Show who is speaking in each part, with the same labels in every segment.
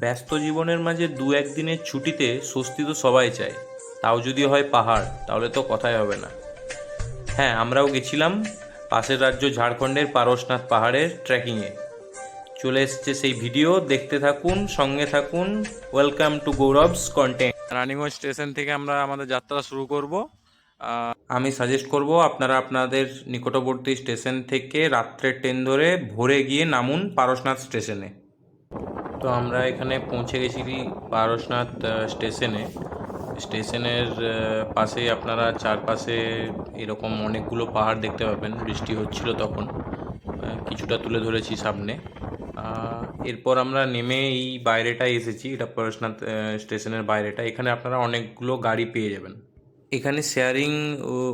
Speaker 1: ব্যস্ত জীবনের মাঝে দু একদিনের ছুটিতে স্বস্তি তো সবাই চায়, তাও যদি হয় পাহাড়, তাহলে তো কথাই হবে না। হ্যাঁ, আমরাও গেছিলাম পাশের রাজ্য ঝাড়খণ্ডের পারশনাথ পাহাড়ের ট্রেকিংয়ে। চলে এসছে সেই ভিডিও, দেখতে থাকুন, সঙ্গে থাকুন। Welcome to Gaurav's content. Raniganj station থেকে আমরা আমাদের যাত্রা শুরু করব। আমি সাজেস্ট করব আপনারা আপনাদের নিকটবর্তী স্টেশন থেকে রাত্রের ট্রেন ধরে ভোরে গিয়ে নামুন পারশনাথ স্টেশনে। তো আমরা এখানে পৌঁছে গেছি পারশনাথ স্টেশনে। স্টেশনের পাশেই আপনারা চারপাশে এরকম অনেকগুলো পাহাড় দেখতে পাবেন। বৃষ্টি হচ্ছিল তখন, কিছুটা তুলে ধরেছি সামনে। এরপর আমরা নেমে এই বাইরেটায় এসেছি, এটা পারশনাথ স্টেশনের বাইরেটা। এখানে আপনারা অনেকগুলো গাড়ি পেয়ে যাবেন। এখানে শেয়ারিং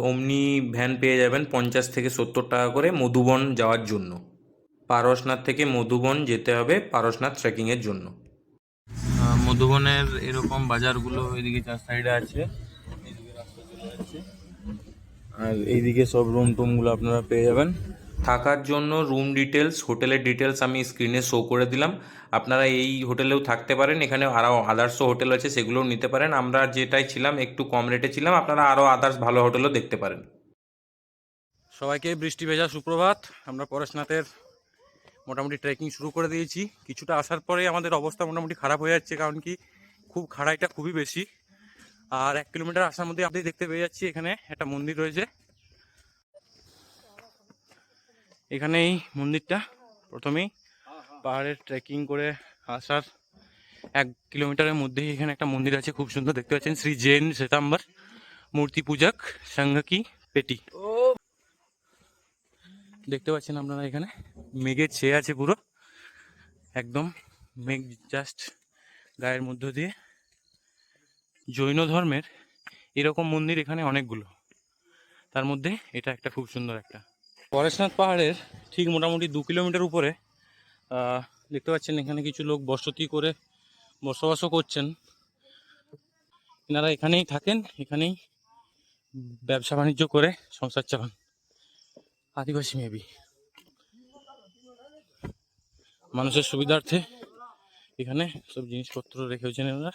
Speaker 1: ওমনি ভ্যান পেয়ে যাবেন 50 থেকে 70 টাকা করে মধুবন যাওয়ার জন্য। পারশনাথ থেকে মধুবন যেতে হবে পারশনাথ ট্রেকিংয়ের জন্য। মধুবনের এরকম বাজারগুলো এদিকে চার সাইডে আছে, এইদিকে রাস্তা চলে যাচ্ছে, আর এইদিকে সব রুম টুমগুলো আপনারা পেয়ে যাবেন। থাকার জন্য রুম ডিটেলস, হোটেলের ডিটেলস আমি স্ক্রিনে শো করে দিলাম। আপনারা এই হোটেলেও থাকতে পারেন, এখানে আরও আদার্সও হোটেল আছে, সেগুলোও নিতে পারেন। আমরা যেটাই ছিলাম একটু কম রেটে ছিলাম, আপনারা আরও আদার্স ভালো হোটেলও দেখতে পারেন। সবাইকে বৃষ্টি ভেজা সুপ্রভাত। আমরা পরেশনাথের মোটামুটি ট্রেকিং শুরু করে দিয়েছি। কিছুটা আসার পরে আমাদের অবস্থা মোটামুটি খারাপ হয়ে যাচ্ছে, কারণ কি খুব খাড়াইটা খুবই বেশি। আর 1 কিলোমিটার আসার মধ্যে আপনি দেখতে পেয়ে যাচ্ছি এখানে একটা মন্দির রয়েছে। এখানে এই মন্দিরটা প্রথমেই পাহাড়ের ট্রেকিং করে আসার 1 কিলোমিটারের মধ্যেই এখানে একটা মন্দির আছে, খুব সুন্দর দেখতে পাচ্ছেন। শ্রী জৈন শ্বেতাম্বর মূর্তি পূজক সংঘ কি পেটি দেখতে পাচ্ছেন আপনারা। এখানে মেঘে ছেয়ে আছে পুরো, একদম মেঘ জাস্ট গায়ের মধ্য দিয়ে। জৈন ধর্মের এরকম মন্দির এখানে অনেকগুলো, তার মধ্যে এটা একটা খুব সুন্দর একটা। পরেশনাথ পাহাড়ের ঠিক মোটামুটি 2 কিলোমিটার উপরে দেখতে পাচ্ছেন এখানে কিছু লোক বসতি করে বসবাসও করছেন। এনারা এখানেই থাকেন, এখানেই ব্যবসা বাণিজ্য করে সংসার চালান। আদিবাসী মেবি, মানুষের সুবিধার্থে এখানে সব জিনিসপত্র রেখেছেন এনারা।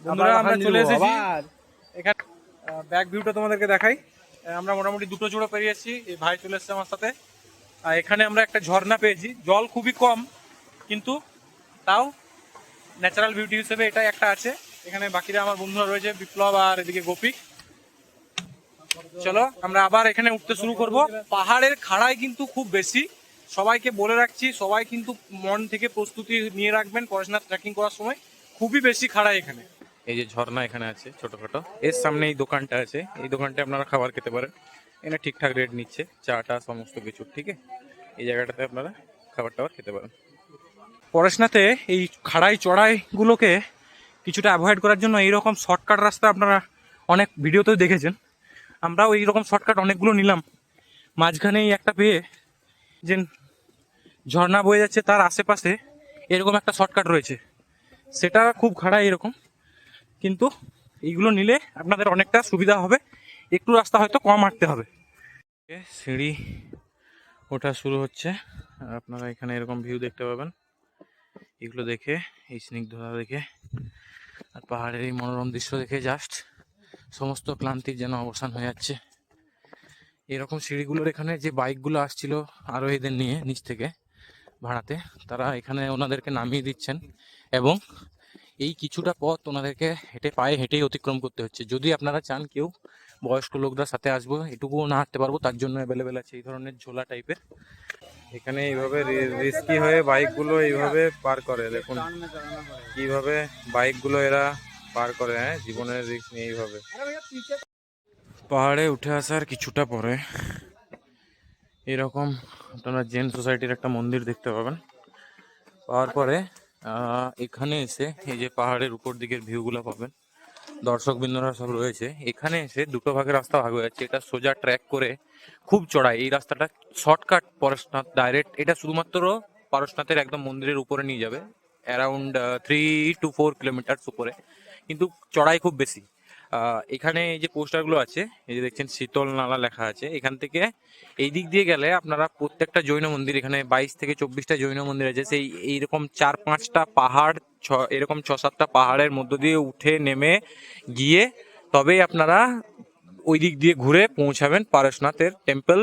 Speaker 1: বন্ধুরা আমরা চলে এসেছি এখানে। ব্যাক ভিউটা তোমাদেরকে দেখাই। আমরা মোটামুটি 2টো জোড়া পেরিয়েছি, এই ভাই চলে এসেছে আমার সাথে। আর এখানে আমরা একটা ঝর্ণা পেয়েছি, জল খুবই কম, কিন্তু তাও ন্যাচারাল বিউটি হিসেবে এটা একটা আছে। এখানে বাকিরা আমার বন্ধুরা রয়েছে, বিপ্লব আর এদিকে গোপী। চলো আমরা আবার এখানে উঠতে শুরু করব। পাহাড়ের খাড়াই কিন্তু খুব বেশি, সবাইকে বলে রাখছি, সবাই কিন্তু মন থেকে প্রস্তুতি নিয়ে রাখবেন পরেশনাথ ট্রেকিং করার সময়। খুবই বেশি খাড়াই এখানে। এই যে ঝর্ণা এখানে আছে ছোটখাটো, এর সামনে এই দোকানটা আছে, এই দোকানটা আপনারা খাবার খেতে পারেন। এখানে ঠিকঠাক রেট নিচ্ছে, চাটা সমস্ত কিছু ঠিক আছে। এই জায়গাটাতে আপনারা খাবার টাবার খেতে পারেন। পরেশনাথে এই খাড়াই চড়াইগুলোকে কিছুটা অ্যাভয়েড করার জন্য এইরকম শর্টকাট রাস্তা আপনারা অনেক ভিডিওতেও দেখেছেন। আমরাও এইরকম শর্টকাট অনেকগুলো নিলাম। মাঝখানেই একটা পেয়ে যে ঝর্ণা বয়ে যাচ্ছে, তার আশেপাশে এরকম একটা শর্টকাট রয়েছে, সেটা খুব খাড়াই এরকম, কিন্তু এইগুলো নিলে আপনাদের অনেকটা সুবিধা হবে, একটু রাস্তা হয়তো কম হাঁটতে হবে। সিঁড়ি ওঠা শুরু হচ্ছে, আপনারা এখানে এরকম ভিউ দেখতে পাবেন। এগুলো দেখে, এই স্নিগ্ধতা দেখে আর পাহাড়ের এই মনোরম দৃশ্য দেখে জাস্ট সমস্ত ক্লান্তির যেন অবসান হয়ে যাচ্ছে। এরকম সিঁড়িগুলোর এখানে যে বাইকগুলো আসছিল আরোহীদের নিয়ে নিচ থেকে ভাড়াতে, তারা এখানে ওনাদেরকে নামিয়ে দিচ্ছেন, এবং এই কিছুটা পথ ওনাদেরকে পায়ে হেঁটেই অতিক্রম করতে হচ্ছে। যদি আপনারা চান কেউ বয়স্ক লোকদের সাথে আসবো, এটুকুও না হাঁটতে পারবো, তার জন্য অ্যাভেলেবেল আছে এই ধরনের ঝোলা টাইপের। এখানে এইভাবে রিস্কি হয়ে বাইকগুলো এইভাবে পার করে, দেখুন কিভাবে বাইকগুলো এরা পার করে। হ্যাঁ, জীবনের রিস্ক নিয়ে এইভাবে। পাহাড়ে উঠে আসার কিছুটা পরে এরকম আপনারা জেন সোসাইটির একটা মন্দির দেখতে পাবেন। পাওয়ার পরে এখানে এসে এই যে পাহাড়ের উপর দিকের ভিউগুলো পাবেন, দর্শকবৃন্দরা সব রয়েছে। এখানে এসে দুটো ভাগের রাস্তা ভাগ হয়ে যাচ্ছে, এটা সোজা ট্র্যাক করে খুব চড়াই। এই রাস্তাটা শর্টকাট পরশনাথ ডাইরেক্ট, এটা শুধুমাত্র পারশনাথের একদম মন্দিরের উপরে নিয়ে যাবে, অ্যারাউন্ড 3 to 4 কিলোমিটার উপরে, কিন্তু চড়াই খুব বেশি। এখানে এই যে পোস্টারগুলো আছে, এই যে দেখছেন শীতল নালা লেখা আছে, এখান থেকে এই দিক দিয়ে গেলে আপনারা প্রত্যেকটা জৈন মন্দির, এখানে 22 থেকে 24টা জৈন মন্দির আছে, সেই এইরকম 4-5টা পাহাড়, এরকম 6-7টা পাহাড়ের মধ্য দিয়ে উঠে নেমে গিয়ে তবেই আপনারা ওই দিক দিয়ে ঘুরে পৌঁছাবেন পারশনাথের টেম্পল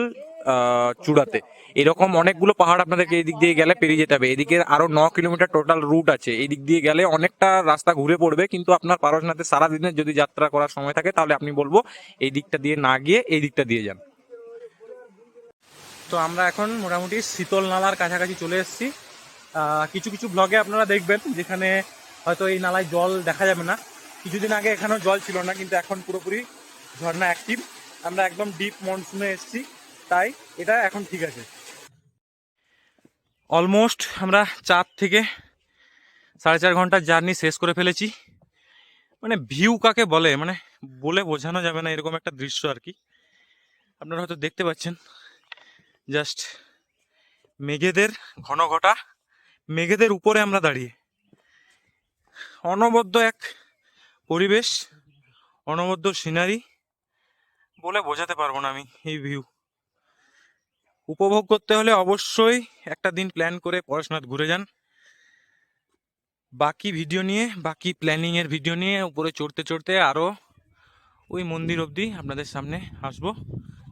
Speaker 1: চূড়াতে। এরকম অনেকগুলো পাহাড় আপনাদেরকে এই দিক দিয়ে গেলে পেরিয়ে যেতে হবে। এদিকে আরো 9 কিলোমিটার টোটাল রুট আছে, এই দিক দিয়ে গেলে অনেকটা রাস্তা ঘুরে পড়বে, কিন্তু আপনার পারশনাথে সারাদিনের যদি যাত্রা করার সময় থাকে তাহলে আপনি বলবো এই দিকটা দিয়ে না গিয়ে এই দিকটা দিয়ে যান। তো আমরা এখন মোটামুটি শীতল নালার কাছাকাছি চলে এসেছি। কিছু কিছু ব্লগে আপনারা দেখবেন যেখানে হয়তো এই নালায় জল দেখা যাবে না, কিছুদিন আগে এখানেও জল ছিল না, কিন্তু এখন পুরোপুরি ঝর্ণা অ্যাক্টিভ। আমরা একদম ডিপ মনসুনে এসেছি, তাই এটা এখন ঠিক আছে। অলমোস্ট আমরা 4 থেকে 4.5 ঘন্টার জার্নি শেষ করে ফেলেছি। মানে ভিউ কাকে বলে, মানে বলে বোঝানো যাবে না, এরকম একটা দৃশ্য আর কি। আপনারা হয়তো দেখতে পাচ্ছেন জাস্ট মেঘেদের ঘন ঘটা, মেঘেদের উপরে আমরা দাঁড়িয়ে, অনবদ্য এক পরিবেশ, অনবদ্য সিনারি, বলে বোঝাতে পারবো না আমি এই ভিউ। উপভোগ করতে হলে অবশ্যই একটা দিন প্ল্যান করে পরশনাথ ঘুরে যান। বাকি ভিডিও নিয়ে, বাকি প্ল্যানিং এর ভিডিও নিয়ে উপরে চড়তে চড়তে আরো ওই মন্দির অবধি আপনাদের সামনে আসবো।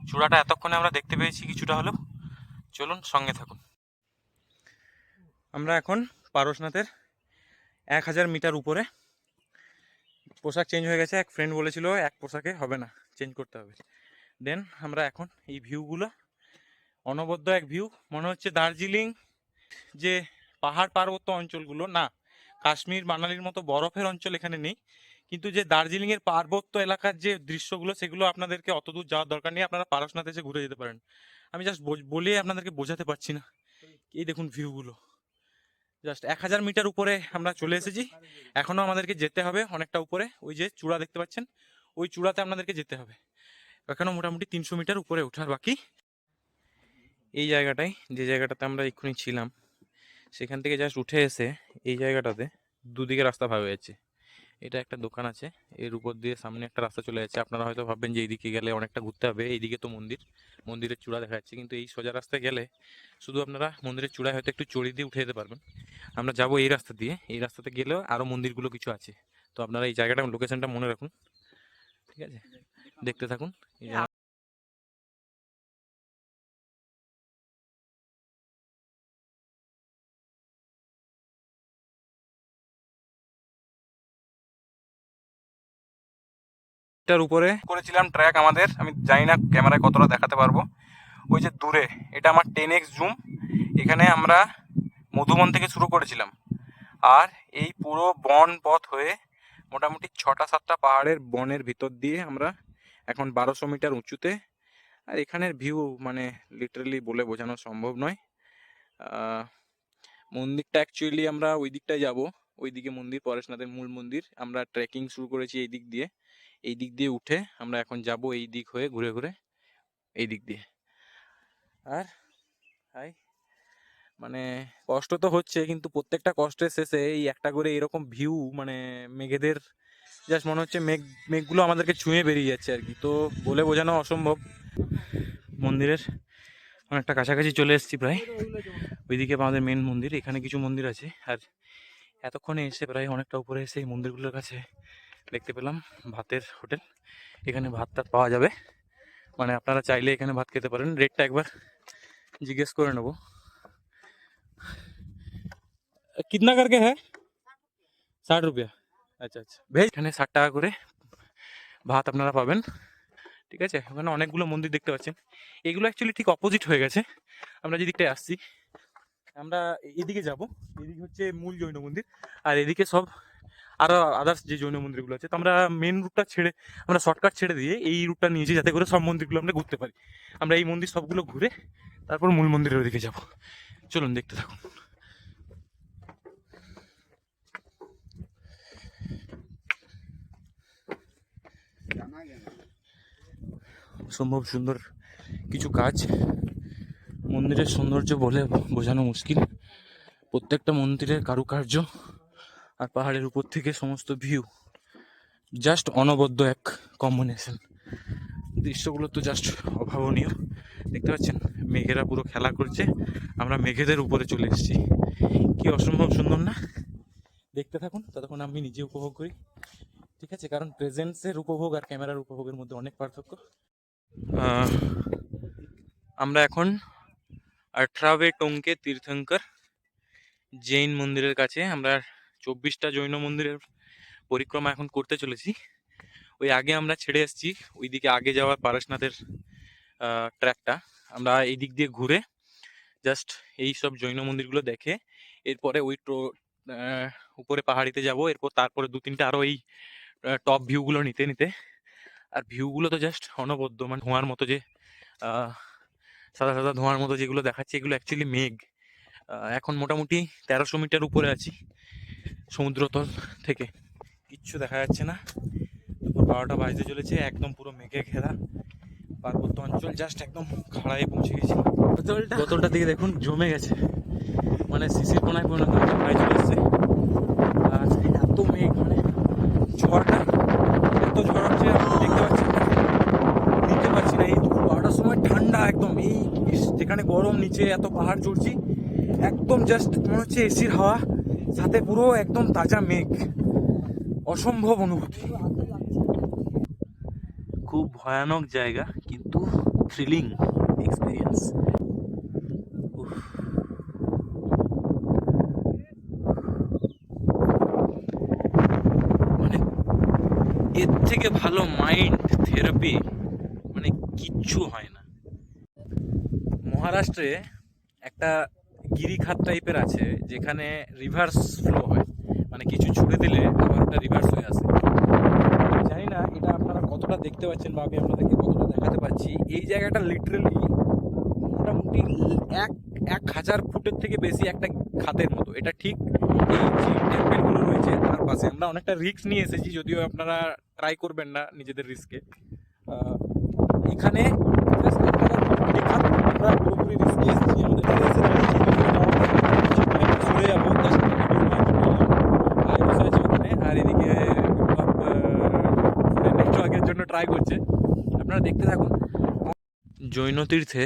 Speaker 1: চূড়াটা এতক্ষণে আমরা দেখতে পেয়েছি কিছুটা হলেও, চলুন সঙ্গে থাকুন। আমরা এখন পারশনাথের 1000 মিটার উপরে। পোশাক চেঞ্জ হয়ে গেছে, এক ফ্রেন্ড বলেছিল এক পোশাকে হবে না, চেঞ্জ করতে হবে। দেন আমরা এখন এই ভিউগুলো, অনবদ্য এক ভিউ, মনে হচ্ছে দার্জিলিং যে পাহাড় পার্বত্য অঞ্চলগুলো, না কাশ্মীর মানালির মতো বরফের অঞ্চল এখানে নেই, কিন্তু যে দার্জিলিং এর পার্বত্য এলাকার যে দৃশ্যগুলো, সেগুলো আপনাদেরকে অত দূর যাওয়ার দরকার নেই, আপনারা পারশনাথ এসে ঘুরে যেতে পারেন। আমি জাস্ট বলে আপনাদেরকে বোঝাতে পারছি না। এই দেখুন ভিউগুলো, জাস্ট 1000 মিটার উপরে আমরা চলে এসেছি। এখনো আমাদেরকে যেতে হবে অনেকটা উপরে, ওই যে চূড়া দেখতে পাচ্ছেন, ওই চূড়াতে আপনাদেরকে যেতে হবে। এখনো মোটামুটি 300 মিটার উপরে ওঠার বাকি। এই জায়গাটায়, যে জায়গাটাতে আমরা এক্ষুনি ছিলাম, সেখান থেকে জাস্ট উঠে এসে এই জায়গাটাতে দুদিকে রাস্তা ভাগ হয়েছে। এটা একটা দোকান আছে, এর উপর দিয়ে সামনে একটা রাস্তা চলে যাচ্ছে। আপনারা হয়তো ভাববেন যে এইদিকে গেলে অনেকটা ঘুরতে হবে, এইদিকে তো মন্দির, মন্দিরের চূড়া দেখা যাচ্ছে, কিন্তু এই সোজা রাস্তায় গেলে শুধু আপনারা মন্দিরের চূড়ায় হয়তো একটু চড়ি দিয়ে উঠে যেতে পারবেন। আমরা যাব এই রাস্তা দিয়ে, এই রাস্তাতে গেলেও আরও মন্দিরগুলো কিছু আছে। তো আপনারা এই জায়গাটা, লোকেশনটা মনে রাখুন, ঠিক আছে? দেখতে থাকুন। এই এটার উপরে করেছিলাম ট্র্যাক আমাদের, আমি জানি না ক্যামেরায় কতটা দেখাতে পারবো। ওই যে দূরে, এটা আমার 10x জুম, এখানে আমরা মধুবন থেকে শুরু করেছিলাম, আর এই পুরো বন পথ হয়ে মোটামুটি 6টা-7টা পাহাড়ের বনের ভিতর দিয়ে আমরা এখন 1200 মিটার উঁচুতে। আর এখানের ভিউ মানে লিটারালি বলে বোঝানো সম্ভব নয়। মন্দিরটা অ্যাকচুয়ালি আমরা ওই দিকটায় যাব, ওইদিকে মন্দির, পরেশনাথের মূল মন্দির। আমরা ট্রেকিং শুরু করেছি এই দিক দিয়ে, এই দিক দিয়ে উঠে আমরা এখন যাব এই দিক হয়ে ঘুরে ঘুরে এই দিক দিয়ে। আর হাই, মানে কষ্ট তো হচ্ছে, কিন্তু প্রত্যেকটা কষ্টের শেষে এই একটা করে এরকম ভিউ, মানে মেঘেদের জাস্ট মনে হচ্ছে মেঘগুলো আমাদেরকে ছুঁয়ে বেরিয়ে যাচ্ছে আর কি। তো বলে বোঝানো অসম্ভব। মন্দিরের অনেকটা কাছাকাছি চলে এসেছি প্রায়। ওইদিকে আমাদের মেন মন্দির, এখানে কিছু মন্দির আছে। আর এতক্ষণে এসে প্রায় অনেকটা উপরে এসে এই মন্দিরগুলোর কাছে দেখতে পেলাম ভাতের হোটেল। এখানে ভাত টাত পাওয়া যাবে, মানে আপনারা চাইলে এখানে ভাত খেতে পারেন। রেটটা একবার জিজ্ঞেস করে নেবো। कितना करके है? 60 रुपया। আচ্ছা আচ্ছা, ভেজ। এখানে 60 টাকা করে ভাত আপনারা পাবেন, ঠিক আছে? ওখানে অনেকগুলো মন্দির দেখতে পাচ্ছেন। এগুলো অ্যাকচুয়ালি ঠিক অপোজিট হয়ে গেছে। আমরা যে দিকটায় আসছি, আমরা এদিকে যাব, এদিকে হচ্ছে মূল জৈন মন্দির, আর এদিকে সব আরো আদার্স যে জৈন মন্দিরগুলো আছে। তো আমরা মেন রুটটা ছেড়ে, আমরা শর্টকাট ছেড়ে দিয়ে এই রুটটা নিয়েছি, যাতে করে সব মন্দিরগুলো আমরা ঘুরতে পারি। আমরা এই মন্দির সবগুলো ঘুরে তারপর মূল মন্দিরের ওদিকে যাব। চলুন দেখতে থাকুন। অসম্ভব সুন্দর কিছু কাজ, মন্দিরের সৌন্দর্য বলে বোঝানো মুশকিল। প্রত্যেকটা মন্দিরের কারুকার্য আর পাহাড়ের উপর থেকে সমস্ত ভিউ
Speaker 2: জাস্ট অনবদ্য এক কম্বিনেশন। দৃশ্যগুলো তো জাস্ট অভাবনীয়। দেখতে পাচ্ছেন মেঘেরা পুরো খেলা করছে, আমরা মেঘেদের উপরে চলে এসেছি। কি অসম্ভব সুন্দর না? দেখতে থাকুন, ততক্ষণ আমি নিজে উপভোগ করি। ঠিক আছে, কারণ প্রেজেন্সের উপভোগ আর ক্যামেরার উপভোগের মধ্যে অনেক পার্থক্য। আমরা এখন 18वें टोंके तीर्थंकर জৈন মন্দিরের কাছে। আমরা 24টা জৈন মন্দিরের পরিক্রমা এখন করতে চলেছি। ওই আগে আমরা ছেড়ে এসেছি ওইদিকে আগে যাওয়ার পারশনাথের ট্র্যাকটা। আমরা এই দিক দিয়ে ঘুরে জাস্ট এই সব জৈন মন্দিরগুলো দেখে এরপরে ওই উপরে পাহাড়িতে যাব। এরপর তারপরে 2-3টা আরও এই টপ ভিউগুলো নিতে নিতে। আর ভিউগুলো তো জাস্ট অনবদ্য, মানে ধোঁয়ার মতো যে সাদা সাদা ধোঁয়ার মতো যেগুলো দেখাচ্ছে, এগুলো অ্যাকচুয়ালি মেঘ। এখন মোটামুটি 1300 মিটার উপরে আছি সমুদ্রতল থেকে, কিচ্ছু দেখা যাচ্ছে না। দুপুর 12টা বাজতে চলেছে, একদম পুরো মেঘে ঘেরা পার্বত্য অঞ্চল, জাস্ট একদম খাড়ায় পৌঁছে গেছি। বোতলটার দিকে দেখুন, জমে গেছে, মানে শিশির কোনায় পরিণত খাড়ায় চলে এসছে। আর এত মেঘ, মানে ঝড়টা এত ঝড় হচ্ছে, দেখতে পাচ্ছি নিতে পারছি না। এই দুপুর 12টার সময় ঠান্ডা একদম, এই যেখানে গরম, নিচে এত পাহাড় চড়ছি, একদম জাস্ট মনে হচ্ছে এসির হাওয়া, সাথে পুরো একদম তাজা মেঘ। অসম্ভব অনুভূতি। খুব ভয়ানক জায়গা, কিন্তু থ্রিলিং এক্সপিরিয়েন্স। মানে এর থেকে ভালো মাইন্ড থেরাপি মানে কিচ্ছু হয় না। মহারাষ্ট্রে একটা গিরিখাত টাইপের আছে, যেখানে রিভার্স ফ্লো হয়, মানে কিছু ছুড়ে দিলে আবার ওটা রিভার্স হয়ে আসে। জানি না এটা আপনারা কতটা দেখতে পাচ্ছেন বা আমি আপনাদেরকে কতটা দেখাতে পারছি। এই জায়গাটা লিটারেলি মোটামুটি 1000 ফুটের থেকে বেশি একটা খাতের মতো। এটা ঠিক এই যে টেম্পেলগুলো রয়েছে তার পাশে। আমরা অনেকটা রিস্ক নিয়ে এসেছি, যদিও আপনারা ট্রাই করবেন না নিজেদের রিস্কে। এখানে just 1000 ফুট খাত, আমরা পুরোপুরি রিস্কে এসেছি। আমাদের এসে সরে যাবো, জাস্ট আর বসে আছি ওখানে। আর এদিকে নেটওয়ার্কের জন্য ট্রাই করছে, আপনারা দেখতে থাকুন। জৈন তীর্থে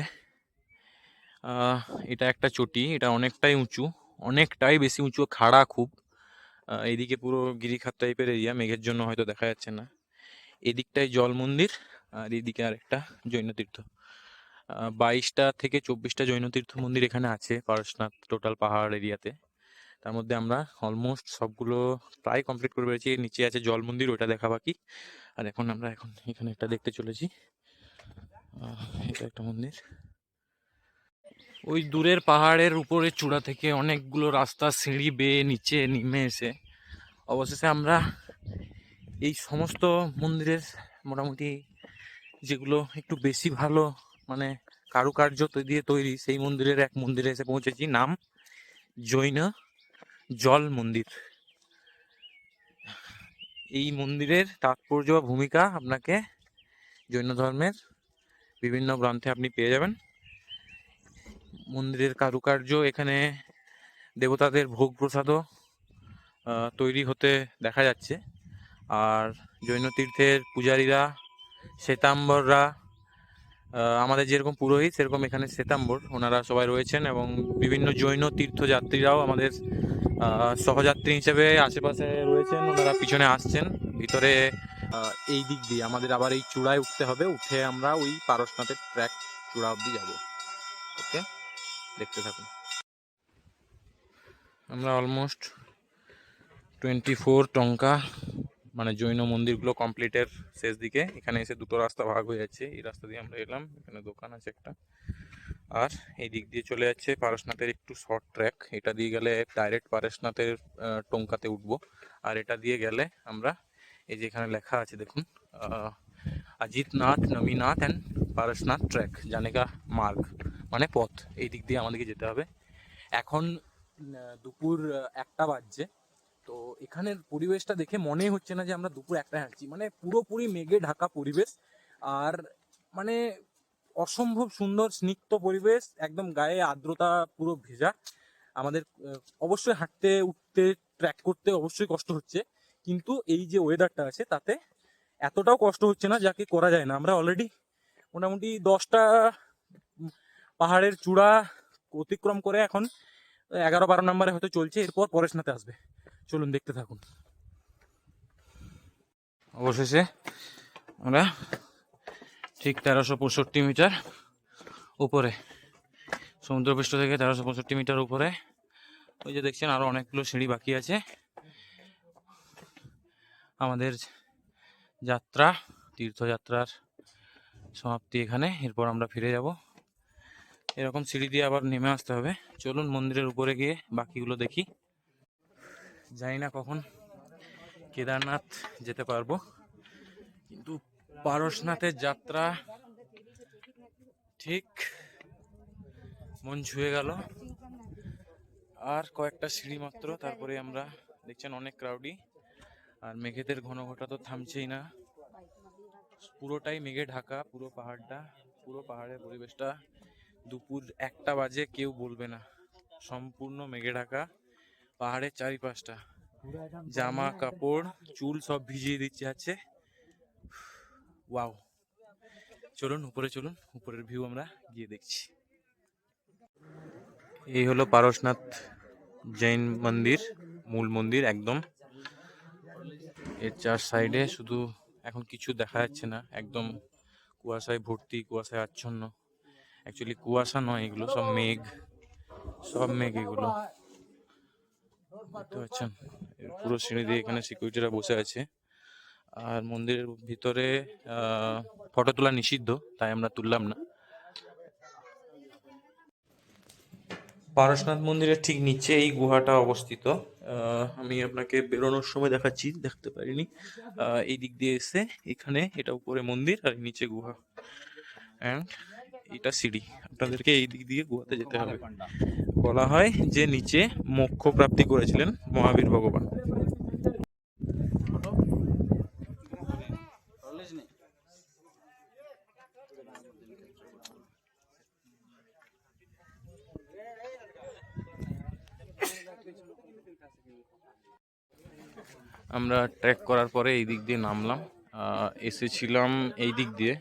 Speaker 2: এটা একটা চটি, এটা অনেকটাই উঁচু, অনেকটাই বেশি উঁচু, খাড়া খুব। এইদিকে পুরো গিরিখাত টাইপের এরিয়া, মেঘের জন্য হয়তো দেখা যাচ্ছে না। এদিকটায় জল মন্দির, আর এদিকে আরেকটা জৈন তীর্থ। 22টা থেকে 24টা জৈন তীর্থ মন্দির এখানে আছে পারশনাথ টোটাল পাহাড় এরিয়াতে। তার মধ্যে আমরা অলমোস্ট সবগুলো প্রায় কমপ্লিট করে পেরেছি। নিচে আছে জল মন্দির, ওটা দেখা বাকি। আর আমরা এখানে একটা দেখতে চলেছি, এটা একটা মন্দির। ওই দূরের পাহাড়ের উপরে চূড়া থেকে অনেকগুলো রাস্তা সিঁড়ি বেয়ে নিচে নেমে এসে অবশেষে আমরা এই সমস্ত মন্দিরের মোটামুটি যেগুলো একটু বেশি ভালো, মানে কারুকার্য দিয়ে তৈরি, সেই মন্দিরের এক মন্দিরে এসে পৌঁছেছি, নাম জৈন জল মন্দির। এই মন্দিরের তাৎপর্য বা ভূমিকা আপনাকে জৈন ধর্মের বিভিন্ন গ্রন্থে আপনি পেয়ে যাবেন। মন্দিরের কারুকার্য, এখানে দেবতাদের ভোগ প্রসাদও তৈরি হতে দেখা যাচ্ছে। আর জৈন তীর্থের পূজারীরা, শ্বেতাম্বররা, আমাদের যেরকম পুরোহিত সেরকম এখানে শ্বেতাম্বর, ওনারা সবাই রয়েছেন। এবং বিভিন্ন জৈন তীর্থযাত্রীরাও আমাদের সহযাত্রী হিসেবে আশেপাশে রয়েছেন, ওনারা পিছনে আসছেন। ভিতরে এই দিক দিয়ে আমাদের আবার এই চূড়ায় উঠতে হবে, উঠে আমরা ওই পারশনাথের ট্র্যাক চূড়া অবধি যাব। ওকে, দেখতে থাকুন। আমরা অলমোস্ট 24 টঙ্কা, মানে জৈন মন্দিরগুলো কমপ্লিটের শেষ দিকে। এখানে এসে দুটো রাস্তা ভাগ হয়ে যাচ্ছে, এই রাস্তা দিয়ে আমরা এলাম, এখানে দোকান আছে একটা। আর এই দিক দিয়ে চলে যাচ্ছে পারশনাথের একটু শর্ট ট্র্যাক, এটা দিয়ে গেলে ডাইরেক্ট পারশনাথের টঙ্কাতে উঠবো। আর এটা দিয়ে গেলে আমরা এই যে এখানে লেখা আছে দেখুন, অজিতনাথ, নবীনাথ অ্যান্ড পারশনাথ ট্র্যাক জানেগা মার্গ, মানে পথ। এই দিক দিয়ে আমাদেরকে যেতে হবে। এখন দুপুর 1টা বাজছে, তো এখানের পরিবেশটা দেখে মনেই হচ্ছে না যে আমরা দুপুর 1টায় হাঁটছি। মানে পুরোপুরি মেঘে ঢাকা পরিবেশ, আর মানে অসম্ভব সুন্দর স্নিগ্ধ পরিবেশ, একদম গায়ে আর্দ্রতা পুরো ভেজা। আমাদের অবশ্যই হাঁটতে উঠতে ট্র্যাক করতে অবশ্যই কষ্ট হচ্ছে, কিন্তু এই যে ওয়েদারটা আছে তাতে এতটাও কষ্ট হচ্ছে না, যাকে করা যায় না। আমরা অলরেডি মোটামুটি 10টা পাহাড়ের চূড়া অতিক্রম করে এখন 11-12 নম্বরে হয়তো চলছে, এরপর পরেশনাথে আসবে। চলুন দেখতে থাকুন। অবশেষে আমরা ঠিক 1365 মিটার উপরে, সমুদ্রপৃষ্ঠ থেকে 1365 মিটার উপরে। ওই যে দেখছেন আরো অনেকগুলো সিঁড়ি বাকি আছে। আমাদের যাত্রা, তীর্থযাত্রার সমাপ্তি এখানে। এরপর আমরা ফিরে যাব। এরকম সিঁড়ি দিয়ে আবার নেমে আসতে হবে। চলুন মন্দিরের উপরে গিয়ে বাকিগুলো দেখি। জানি না কখন কেদারনাথ যেতে পারবো, কিন্তু পারশনাথের যাত্রা ঠিক মন ছুঁয়ে গেল। আর কয়েকটা সিঁড়ি মাত্র, তারপরে আমরা দেখছেন অনেক ক্রাউডি। আর মেঘেদের ঘনঘটা তো থামছেই না, পুরোটাই মেঘে ঢাকা। পুরো পাহাড়টা, পুরো পাহাড়ের পরিবেশটা দুপুর 1টা বাজে কেউ বলবে না, সম্পূর্ণ মেঘে ঢাকা। পাহাড়ের চারিপাশটা জামা কাপড় চুল সব ভিজিয়ে দিচ্ছে আছে। ওয়াও, চলুন উপরে, চলুন উপরের ভিউ আমরা গিয়ে দেখছি। এই হলো পারশনাথ জৈন মন্দির, মূল মন্দির একদম। এর 4 সাইডে শুধু এখন কিছু দেখা যাচ্ছে না, একদম কুয়াশায় ভর্তি, কুয়াশায় আচ্ছন্ন। অ্যাকচুয়ালি কুয়াশা নয়, এগুলো সব মেঘ, সব মেঘ এগুলো। দেখতে পাচ্ছেন পুরো সিঁড়ি দিয়ে এখানে সিকিউরিটিরা বসে আছে। আর মন্দিরের ভিতরে ফটো তোলা নিষিদ্ধ, তাই আমরা তুললাম না। পারশনাথ মন্দিরের ঠিক নিচে এই গুহাটা অবস্থিত। আমি আপনাকে বেরোনোর সময় দেখাচ্ছি, দেখতে পারিনি। এই দিক দিয়ে এসে এখানে, এটা উপরে মন্দির আর নিচে গুহা, অ্যান্ড এটা সিঁড়ি। আপনাদেরকে এই দিক দিয়ে গুহাতে যেতে হবে। বলা হয় যে নিচে মোক্ষ প্রাপ্তি করেছিলেন মহাবীর ভগবান। আমরা ট্রেক করার পরে এই দিক দিয়ে নামলাম। এসেছিলাম এই দিক দিয়ে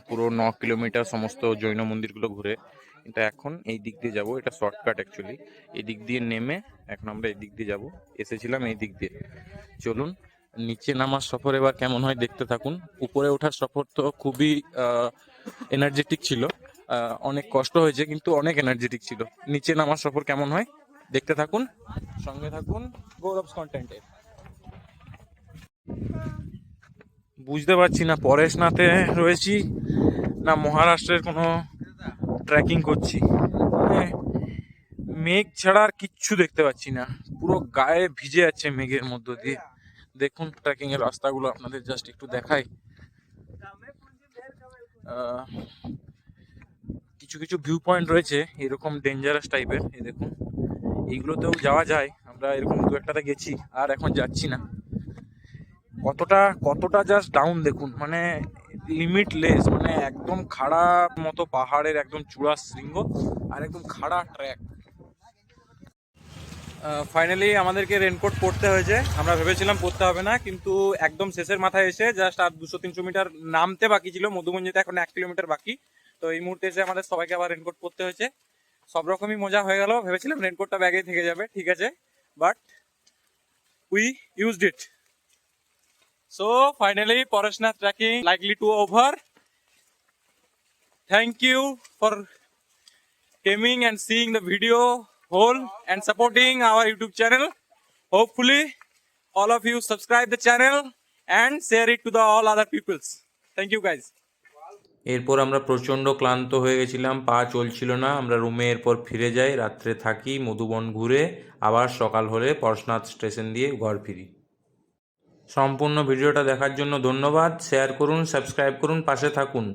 Speaker 2: পুরো 9 কিলোমিটার সমস্ত জৈন মন্দিরগুলো ঘুরে, কিন্তু এখন এই দিক দিয়ে যাব। এটা শর্টকাট অ্যাকচুয়ালি। এই দিক দিয়ে নেমে এখন আমরা এই দিক দিয়ে যাব। এসেছিলাম এই দিক দিয়ে। চলুন নিচে নামার সফর এবার কেমন হয় দেখতে থাকুন। উপরে ওঠার সফর তো খুবই এনার্জেটিক ছিল, অনেক কষ্ট হয়েছে কিন্তু অনেক এনার্জেটিক ছিল। নিচে নামার সফর কেমন হয় দেখতে থাকুন, সঙ্গে থাকুন গৌরবস কন্টেন্টে। বুঝতে পারছি না পরেশনাথে রয়েছি না মহারাষ্ট্রের কোনো ট্রেকিং করছি। মানে মেঘ ছাড়া আর কিচ্ছু দেখতে পাচ্ছি না, পুরো গায়ে ভিজে যাচ্ছে মেঘের মধ্য দিয়ে। দেখুন ট্রেকিং এর রাস্তাগুলো আপনাদের জাস্ট একটু দেখাই। কিছু কিছু ভিউ পয়েন্ট রয়েছে এরকম ডেঞ্জারাস টাইপের, এই দেখুন এইগুলোতেও যাওয়া যায়। আমরা এরকম দু একটাতে গেছি, আর এখন যাচ্ছি না। কতটা জাস্ট ডাউন দেখুন, মানে লিমিটলেস, মানে একদম খাড়া মতো পাহাড়ের একদম চূড়া শৃঙ্গ আর একদম খাড়া ট্র্যাক। ফাইনালি আমাদেরকে রেনকোট পরতে হয়েছে। আমরা ভেবেছিলাম পরতে হবে না, কিন্তু একদম শেষের মাথায় এসে জাস্ট আর 200-300 মিটার নামতে বাকি ছিল, মধুমঞ্জিতে এখন 1 কিলোমিটার বাকি। তো এই মুহূর্তে এসে আমাদের সবাইকে আবার রেনকোট পরতে হয়েছে। সব রকমই মজা হয়ে গেল। ভেবেছিলাম রেনকোটটা ব্যাগেই থেকে যাবে, ঠিক আছে, but we used it. So finally Parashnath trekking likely to over. Thank you for coming and seeing the video whole and supporting our YouTube channel. Hopefully all of you subscribe the channel and share it to the all other peoples. Thank you guys.
Speaker 1: এরপর আমরা প্রচণ্ড ক্লান্ত হয়ে গেছিলাম, পা চলছিল না। আমরা রুমে এরপর ফিরে যাই, রাত্রে থাকি, মধুবন ঘুরে আবার সকাল হলে পরশনাথ স্টেশন দিয়ে ঘর ফিরি। সম্পূর্ণ ভিডিওটা দেখার জন্য ধন্যবাদ। শেয়ার করুন, সাবস্ক্রাইব করুন, পাশে থাকুন।